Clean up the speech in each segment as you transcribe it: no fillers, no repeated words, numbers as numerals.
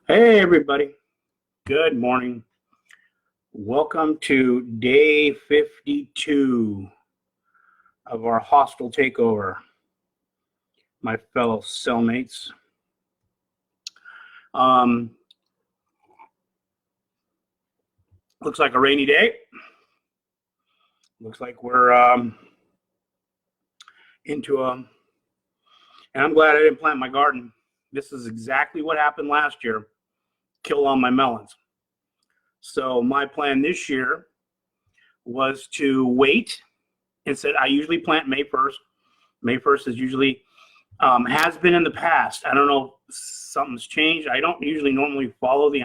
Hey everybody, good morning. Welcome to day 52 of our hostile takeover, my fellow cellmates. Looks like a rainy day. Looks like we're into and I'm glad I didn't plant my garden. This is exactly what happened last year. Killed all my melons. So my plan this year was to wait. Instead, I usually plant May 1st. May 1st is usually, has been in the past. I don't know if something's changed. I don't usually normally follow the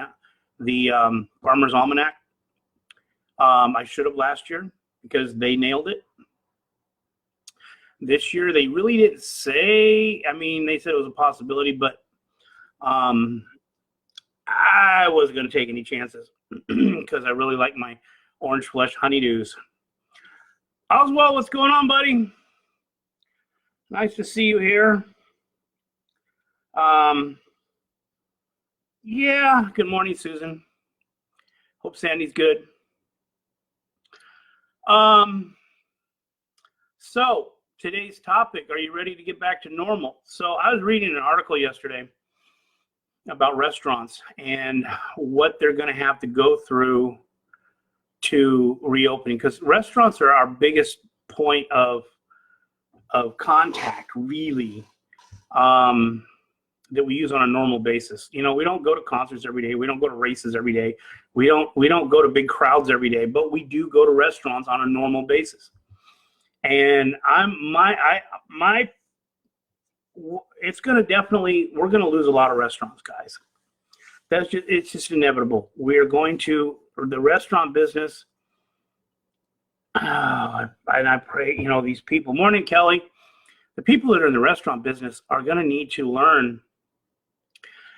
Farmer's Almanac. I should have last year because they nailed it. This year, they really didn't say. I mean, they said it was a possibility, but I wasn't going to take any chances because I really like my orange flesh honeydews. Oswald, what's going on, buddy? Nice to see you here. Yeah, good morning, Susan. Hope Sandy's good. So today's topic, are you ready to get back to normal? So I was reading an article yesterday about restaurants and what they're going to have to go through to reopening, because restaurants are our biggest point of contact, really, that we use on a normal basis. You know, we don't go to concerts every day. We don't go to races every day. We don't go to big crowds every day, but we do go to restaurants on a normal basis. And it's going to definitely, we're going to lose a lot of restaurants, guys. It's just inevitable. We are going to, the restaurant business, and I pray, you know, these people, morning, Kelly, the people that are in the restaurant business are going to need to learn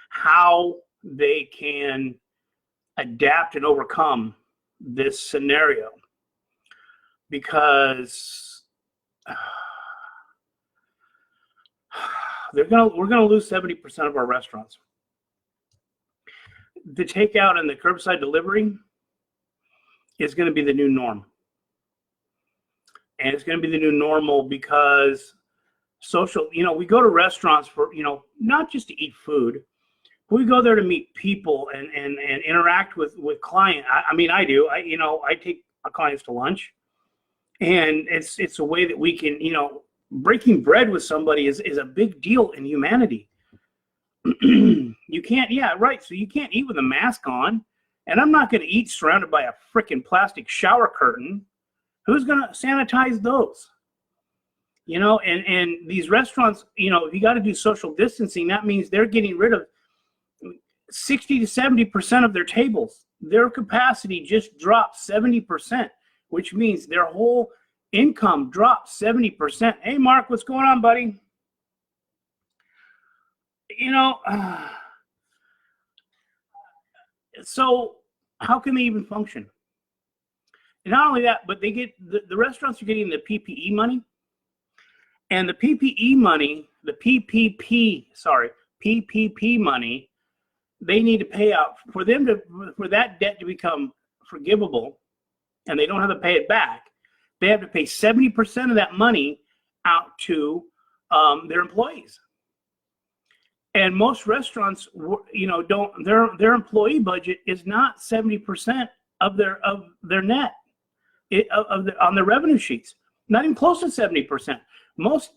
how they can adapt and overcome this scenario, because we're going to lose 70% of our restaurants. The takeout and the curbside delivery is going to be the new norm. And it's going to be the new normal because social, you know, we go to restaurants for, you know, not just to eat food. We go there to meet people and interact with clients. I mean, I do. I take clients to lunch, and it's a way that we can, you know, breaking bread with somebody is a big deal in humanity. You can't, yeah, right. So you can't eat with a mask on, and I'm not going to eat surrounded by a freaking plastic shower curtain. Who's going to sanitize those? You know, and these restaurants, you know, if you got to do social distancing, that means they're getting rid of 60 to 70% of their tables. Their capacity just dropped 70%, which means their whole income dropped 70%. Hey, Mark, what's going on, buddy? You know, so how can they even function? And not only that, but they get the restaurants are getting the PPE money, and the PPE money, the PPP money, they need to pay out for that debt to become forgivable, and they don't have to pay it back. They have to pay 70% of that money out to their employees. And most restaurants, you know, don't, their employee budget is not 70% of their net on their revenue sheets. Not even close to 70%. Most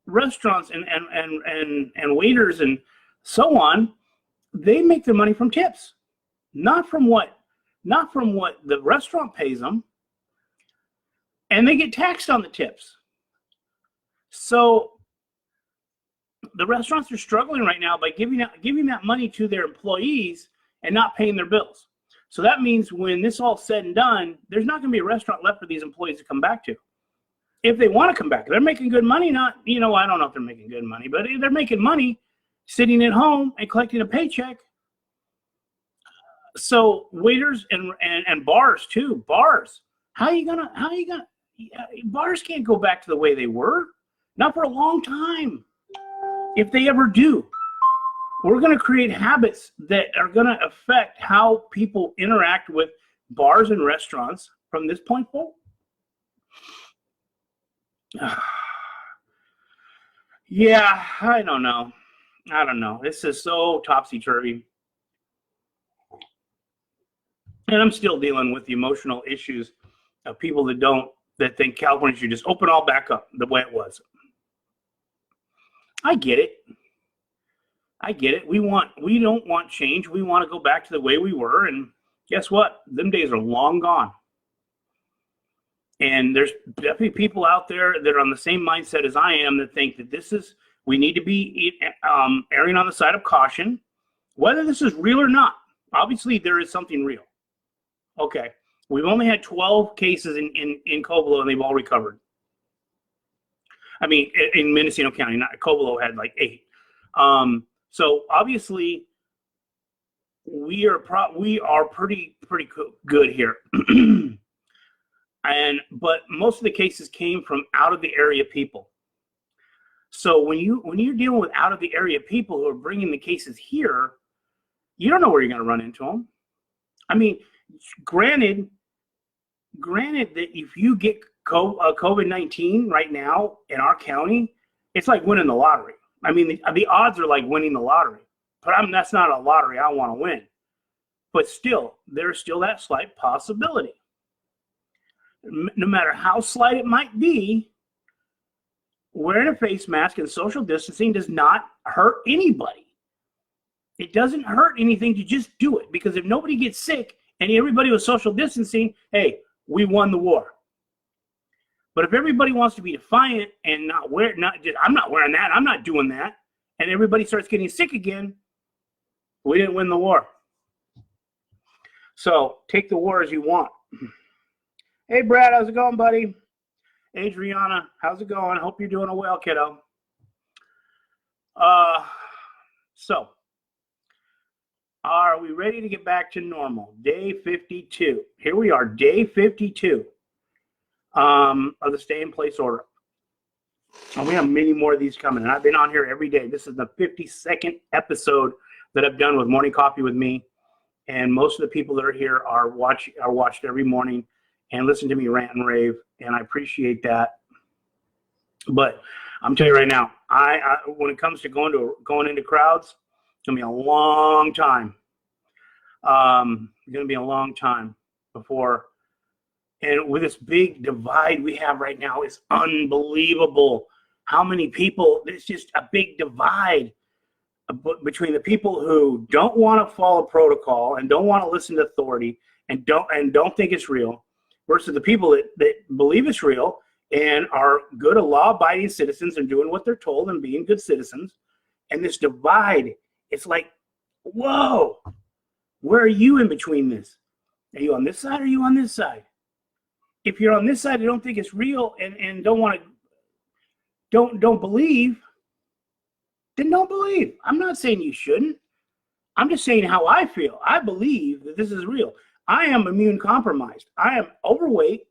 restaurants and waiters and so on, they make their money from tips, not from what the restaurant pays them, and they get taxed on the tips. So the restaurants are struggling right now by giving that money to their employees and not paying their bills. So that means when this all said and done, there's not going to be a restaurant left for these employees to come back to. If they want to come back, they're making good money. Not, you know, I don't know if they're making good money, but they're making money sitting at home and collecting a paycheck. So waiters and bars too. Bars, how you gonna? Bars can't go back to the way they were. Not for a long time, if they ever do. We're going to create habits that are going to affect how people interact with bars and restaurants from this point forward. Yeah, I don't know. This is so topsy-turvy. And I'm still dealing with the emotional issues of people that think California should just open all back up the way it was. I get it. We don't want change. We want to go back to the way we were. And guess what? Them days are long gone. And there's definitely people out there that are on the same mindset as I am that think that we need to be erring on the side of caution, whether this is real or not. Obviously, there is something real. Okay. We've only had 12 cases in Cobolo, and they've all recovered. I mean, in Mendocino County, not Cobolo had like 8. So obviously, we are pretty good here. But most of the cases came from out of the area people. So when you're dealing with out of the area people who are bringing the cases here, you don't know where you're going to run into them. I mean, granted that if you get COVID-19 right now in our county, it's like winning the lottery. I mean, the odds are like winning the lottery. But that's not a lottery I want to win. But still, there's still that slight possibility. No matter how slight it might be, wearing a face mask and social distancing does not hurt anybody. It doesn't hurt anything to just do it, because if nobody gets sick and everybody was social distancing, hey, we won the war. But if everybody wants to be defiant and I'm not wearing that, I'm not doing that, and everybody starts getting sick again, we didn't win the war. So take the war as you want. Hey, Brad, how's it going, buddy? Adriana, how's it going? Hope you're doing well, kiddo. So, are we ready to get back to normal? Day 52. Here we are, day 52 of the stay-in-place order. And we have many more of these coming. And I've been on here every day. This is the 52nd episode that I've done with Morning Coffee with me. And most of the people that are here are watched every morning and listen to me rant and rave, and I appreciate that. But I'm telling you right now, I when it comes to going into crowds, it's gonna be a long time. It's gonna be a long time before. And with this big divide we have right now, it's unbelievable how many people. It's just a big divide between the people who don't want to follow protocol and don't want to listen to authority and don't think it's real, versus the people that believe it's real and are good, law-abiding citizens and doing what they're told and being good citizens. And this divide, it's like, whoa, where are you in between this? Are you on this side or are you on this side? If you're on this side and don't think it's real and don't believe, then don't believe. I'm not saying you shouldn't. I'm just saying how I feel. I believe that this is real. I am immune compromised. I am overweight.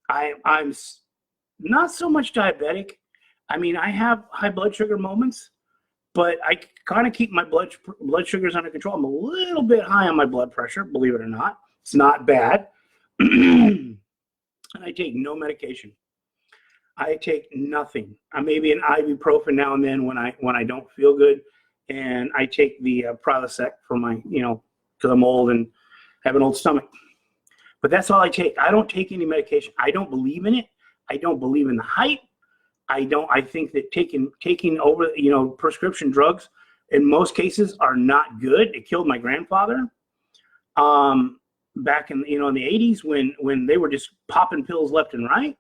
I'm not so much diabetic. I mean, I have high blood sugar moments, but I kind of keep my blood sugars under control. I'm a little bit high on my blood pressure, believe it or not. It's not bad. And I take no medication. I take nothing. Maybe an ibuprofen now and then when I don't feel good, and I take the Prilosec for my, because I'm old and have an old stomach. But that's all I take. I don't take any medication. I don't believe in it. I don't believe in the hype. I think that taking over, prescription drugs in most cases are not good. It killed my grandfather. Back in in the 80s when they were just popping pills left and right.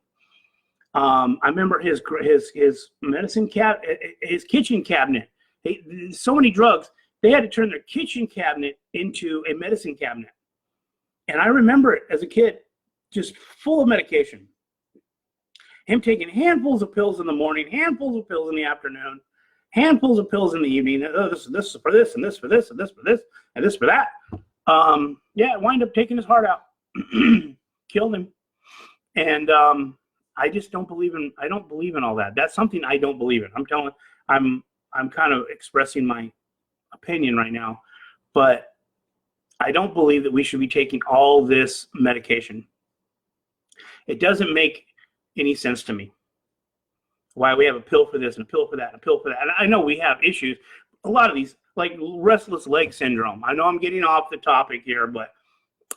I remember his medicine his kitchen cabinet. So many drugs, they had to turn their kitchen cabinet into a medicine cabinet. And I remember it as a kid, just full of medication. Him taking handfuls of pills in the morning, handfuls of pills in the afternoon, handfuls of pills in the evening. Oh, this is for this, and this for this, and this for this, and this for that. It wound up taking his heart out, killed him. And I just don't believe in all that. That's something I don't believe in. I'm kind of expressing my opinion right now, but I don't believe that we should be taking all this medication. It doesn't make any sense to me why we have a pill for this and a pill for that and a pill for that. And I know we have issues. A lot of these, like restless leg syndrome. I know I'm getting off the topic here, but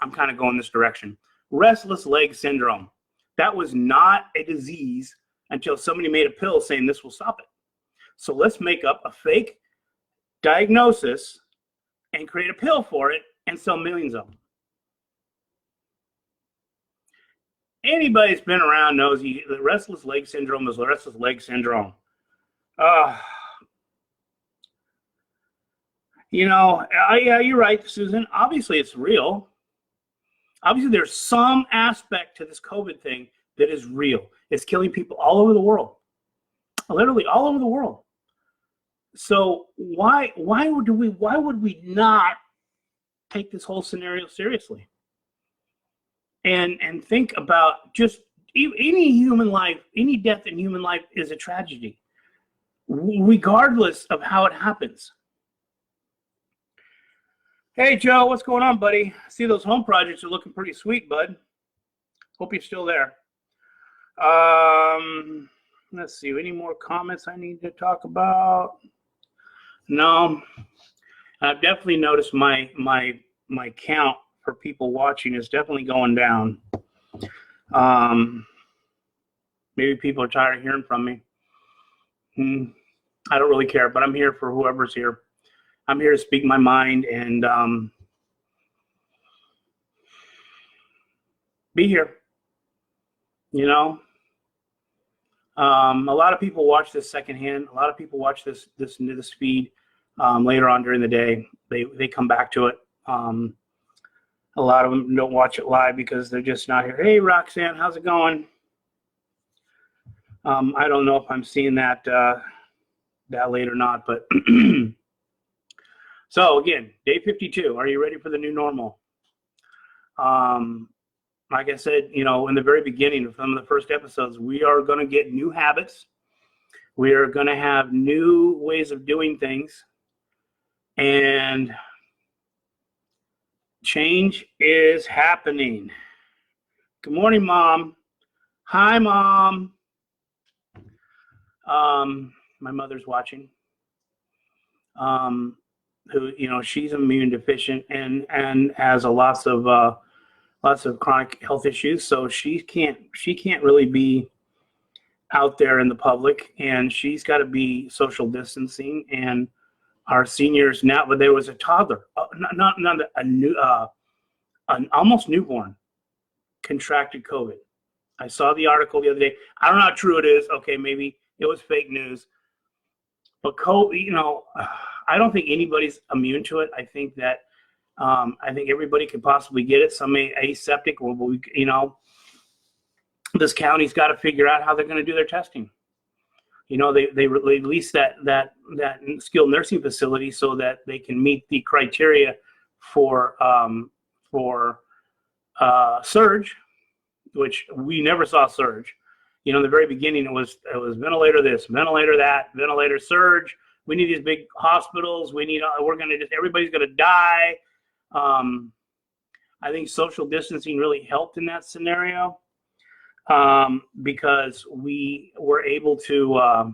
I'm kind of going this direction. Restless leg syndrome. That was not a disease until somebody made a pill saying this will stop it. So let's make up a fake diagnosis and create a pill for it and sell millions of them. Anybody that's been around knows the restless leg syndrome is restless leg syndrome. Yeah, you're right, Susan. Obviously, it's real. Obviously, there's some aspect to this COVID thing that is real. It's killing people all over the world, literally all over the world. So why would we not take this whole scenario seriously? And think about just any human life, any death in human life is a tragedy, regardless of how it happens. Hey, Joe, what's going on, buddy? I see those home projects are looking pretty sweet, bud. Hope you're still there. Let's see, any more comments I need to talk about? No. I've definitely noticed my count for people watching is definitely going down. Maybe people are tired of hearing from me. I don't really care, but I'm here for whoever's here. I'm here to speak my mind and be here. You know, a lot of people watch this secondhand. A lot of people watch this feed later on during the day. They come back to it. A lot of them don't watch it live because they're just not here. Hey, Roxanne, how's it going? I don't know if I'm seeing that late or not, but so again, day 52. Are you ready for the new normal? Like I said, in the very beginning of some of the first episodes, we are going to get new habits. We are going to have new ways of doing things, and change is happening. Good morning, Mom. Hi, Mom. My mother's watching. Who, she's immune deficient and has lots of chronic health issues, so she can't really be out there in the public, and she's got to be social distancing. And our seniors now, but there was a toddler, an almost newborn, contracted COVID. I saw the article the other day. I don't know how true it is. Okay, maybe it was fake news, but COVID, I don't think anybody's immune to it. I think that I think everybody could possibly get it. Some aseptic, this county's got to figure out how they're going to do their testing. They released that skilled nursing facility so that they can meet the criteria for surge, which we never saw surge. In the very beginning, it was ventilator this, ventilator that, ventilator surge. We need these big hospitals. Everybody's going to die. I think social distancing really helped in that scenario because we were able to, I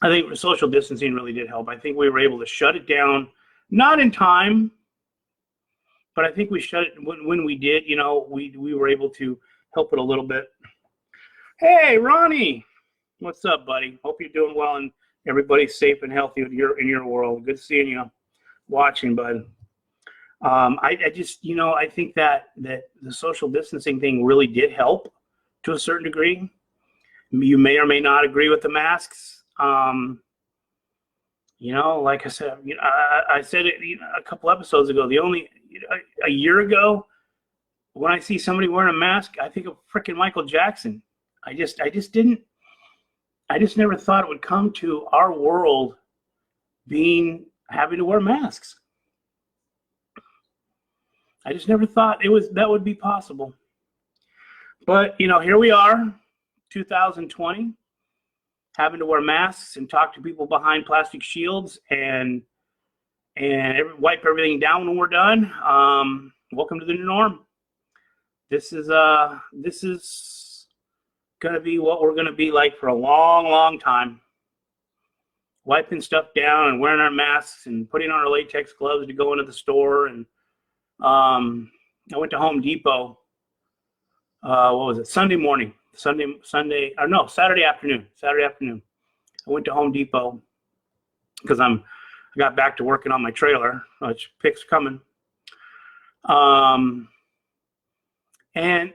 think social distancing really did help. I think we were able to shut it down, not in time, but I think we shut it when we did, we were able to help it a little bit. Hey, Ronnie. What's up, buddy? Hope you're doing well and everybody's safe and healthy in your world. Good seeing you, watching, bud. I just, I think that the social distancing thing really did help to a certain degree. You may or may not agree with the masks. Like I said, I said it a couple episodes ago. A year ago, when I see somebody wearing a mask, I think of frickin' Michael Jackson. I just never thought it would come to our world having to wear masks. I just never thought that would be possible. But, here we are, 2020. having to wear masks and talk to people behind plastic shields and wipe everything down when we're done. Welcome to the new norm. This is gonna be what we're gonna be like for a long, long time. Wiping stuff down and wearing our masks and putting on our latex gloves to go into the store. And I went to Home Depot. What was it? Saturday afternoon. I went to Home Depot because I got back to working on my trailer, which pick's coming. And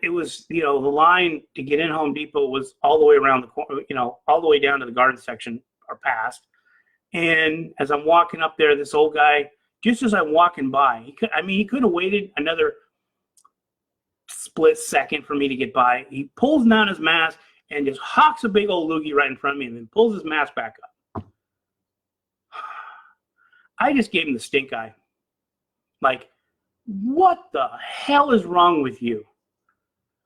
it was, the line to get in Home Depot was all the way around the corner, all the way down to the garden section or past. And as I'm walking up there, this old guy, just as I'm walking by, he could have waited another split second for me to get by. He pulls down his mask and just hawks a big old loogie right in front of me and then pulls his mask back up. I just gave him the stink eye. Like, what the hell is wrong with you?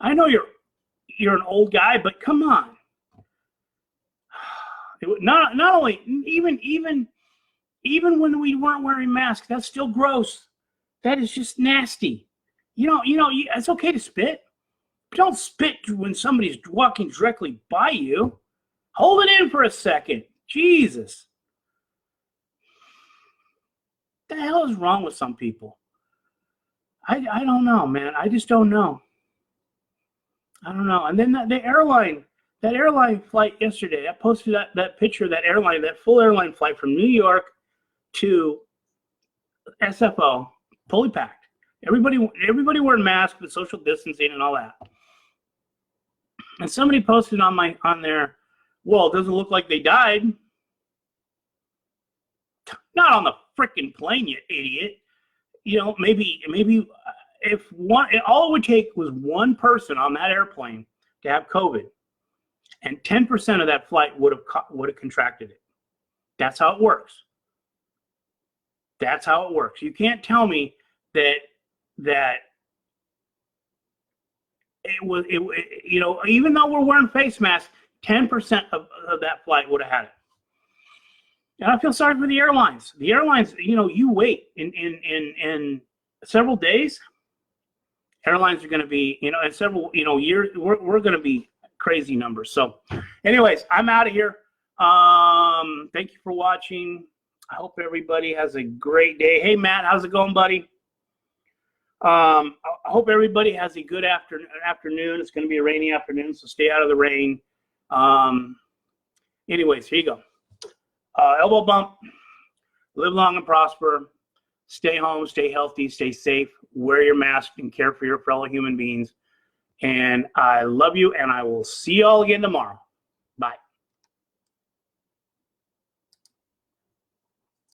I know you're an old guy, but come on. Not only even when we weren't wearing masks, that's still gross. That is just nasty. It's okay to spit. But don't spit when somebody's walking directly by you. Hold it in for a second. Jesus. What the hell is wrong with some people? I don't know, man. I just don't know. I don't know. And then that airline flight yesterday, I posted that picture of that full airline flight from New York to SFO, fully packed. Everybody wearing masks with social distancing and all that. And somebody posted on there, well, it doesn't look like they died. Not on the freaking plane, you idiot. Maybe if all it would take was one person on that airplane to have COVID, and 10% of that flight would have contracted it. That's how it works. That's how it works. You can't tell me that even though we're wearing face masks, 10% of that flight would have had it. And I feel sorry for the airlines. The airlines, you wait in several days. Airlines are going to be, in several, years, we're going to be crazy numbers. So anyways, I'm out of here. Thank you for watching. I hope everybody has a great day. Hey, Matt, how's it going, buddy? I hope everybody has a good afternoon. It's going to be a rainy afternoon, so stay out of the rain. Anyways, here you go. Elbow bump. Live long and prosper. Stay home, stay healthy, stay safe. Wear your mask and care for your fellow human beings. And I love you, and I will see you all again tomorrow.